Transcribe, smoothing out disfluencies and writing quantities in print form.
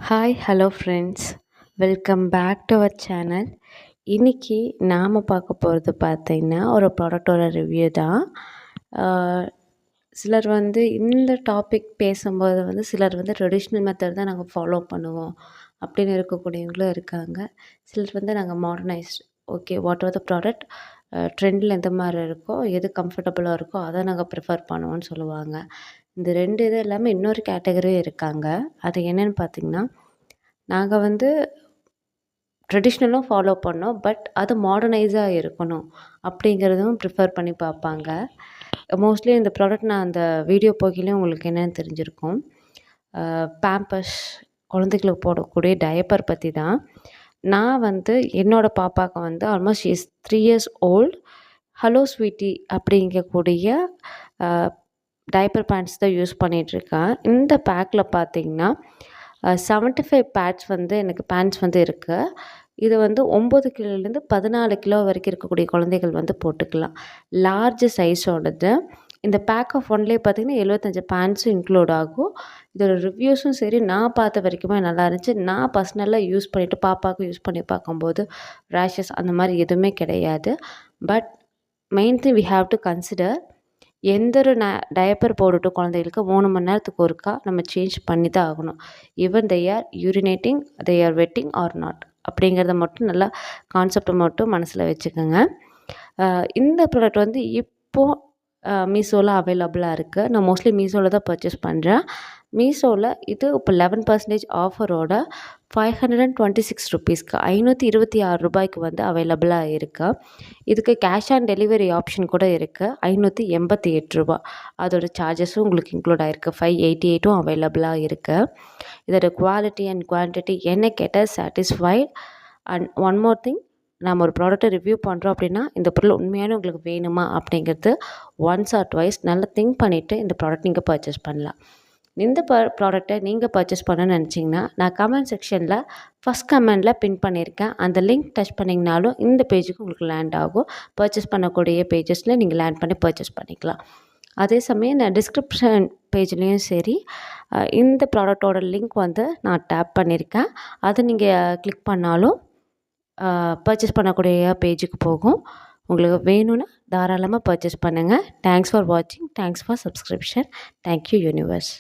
Hi hello friends, welcome back to our channel. இன்றைக்கி நாம் பார்க்க போகிறது பார்த்திங்கன்னா ஒரு ப்ராடக்டோட ரிவ்யூ தான். சிலர் இந்த டாபிக் பேசும்போது சிலர் ட்ரெடிஷ்னல் மெத்தட் தான் நாங்கள் ஃபாலோ பண்ணுவோம் அப்படின்னு இருக்கக்கூடியவங்களும் இருக்காங்க. சிலர் நாங்கள் modernised, okay what are the product ட்ரெண்டில் எந்த மாதிரி இருக்கோ, எது கம்ஃபர்டபுளாக இருக்கோ அதை நாங்கள் ப்ரிஃபர் பண்ணுவோன்னு சொல்லுவாங்க. இந்த 2 இது இல்லாமல் இன்னொரு கேட்டகரியும் இருக்காங்க. அது என்னென்னு பார்த்திங்கன்னா, நாங்கள் ட்ரெடிஷ்னலும் ஃபாலோ பண்ணோம், பட் அது மாடர்னைஸாக இருக்கணும் அப்படிங்கிறதும் ப்ரிஃபர் பண்ணி பார்ப்பாங்க. மோஸ்ட்லி இந்த ப்ராடக்ட் நான் அந்த வீடியோ போகையிலே உங்களுக்கு என்னென்னு தெரிஞ்சிருக்கும். பேம்பர்ஸ் குழந்தைகளுக்கு போடக்கூடிய டயப்பர் பற்றி தான். நான் என்னோடய பாப்பாவுக்கு almost she is 3 years old. Hello sweetie அப்படிங்கக்கூடிய டயப்பர் பேண்ட்ஸ் தான் யூஸ் பண்ணிகிட்ருக்கேன். இந்த பேக்கில் பார்த்திங்கன்னா 75 பேட்ஸ் எனக்கு பேண்ட்ஸ் இருக்குது. இது 9 கிலோலேருந்து 14 கிலோ வரைக்கும் இருக்கக்கூடிய குழந்தைகள் போட்டுக்கலாம். லார்ஜ் சைஸோடது. இந்த பேக் ஆஃப் ஒன்லேயே பார்த்திங்கன்னா 75 பேண்ட்ஸும் இன்க்ளூட் ஆகும். இதோட ரிவ்யூஸும் சரி நான் பார்த்த வரைக்குமே நல்லா இருந்துச்சு. நான் பர்சனலாக யூஸ் பண்ணிவிட்டு பாப்பாவுக்கு யூஸ் பண்ணி பார்க்கும்போது ரேஷஸ் அந்த மாதிரி எதுவுமே கிடையாது. But main thing we have to consider, எந்த ஒரு டயப்பர் போடட்டும் குழந்தைகளுக்கு 3 மணி நேரத்துக்கு ஒருக்கா நம்ம சேஞ்ச் பண்ணி தான் ஆகணும். Even they are urinating, they are wetting or not அப்படிங்கிறத மட்டும் நல்லா கான்செப்டை மட்டும் மனசில் வச்சுக்கோங்க. இந்த ப்ராடக்ட் இப்போது மீஷோவில் அவைலபிளாக இருக்குது. நான் மோஸ்ட்லி மீஷோவில் தான் பர்ச்சேஸ் பண்ணுறேன். மீஷோவில் இது இப்போ 11% ஆஃபரோட 526 ருபீஸ்க்கு ₹526 அவைலபிளாக இருக்குது. இதுக்கு கேஷ் ஆன் டெலிவரி ஆப்ஷன் கூட இருக்குது. ₹588 அதோட சார்ஜஸும் உங்களுக்கு இன்க்ளூட் ஆகிருக்கு. 588 அவைலபிளாக இருக்குது. இதோட குவாலிட்டி அண்ட் குவான்டிட்டி என்ன கேட்டால் satisfied. And one more thing, நம்ம ஒரு ப்ராடக்ட்டை ரிவ்யூ பண்ணுறோம் அப்படின்னா இந்த பொருள் உண்மையான உங்களுக்கு வேணுமா அப்படிங்கிறது ஒன்ஸ் ஆர் ட்வைஸ் நல்லா திங்க் பண்ணிவிட்டு இந்த ப்ராடக்ட் நீங்கள் பர்ச்சேஸ் பண்ணலாம். இந்த ப்ராடக்ட்டை நீங்கள் பர்ச்சேஸ் பண்ணணும்னு நினச்சிங்கன்னா நான் கமெண்ட் செக்ஷனில் ஃபஸ்ட் கமெண்டில் பின் பண்ணியிருக்கேன். அந்த லிங்க் டச் பண்ணிங்கனாலும் இந்த பேஜுக்கு உங்களுக்கு லேண்ட் ஆகும். பர்ச்சேஸ் பண்ணக்கூடிய பேஜஸில் நீங்கள் லேண்ட் பண்ணி பர்ச்சேஸ் பண்ணிக்கலாம். அதே சமயம் நான் டிஸ்கிரிப்ஷன் பேஜ்லேயும் சரி இந்த ப்ராடக்டோட லிங்க் நான் டேப் பண்ணியிருக்கேன். அதை நீங்கள் கிளிக் பண்ணாலும் பர்ச்சேஸ் பண்ணக்கூடிய பேஜுக்கு போகும். உங்களுக்கு வேணும்னா தாராளமாக பர்ச்சேஸ் பண்ணுங்கள். தேங்க்ஸ் ஃபார் வாட்சிங். Thanks for subscription. Thank you universe.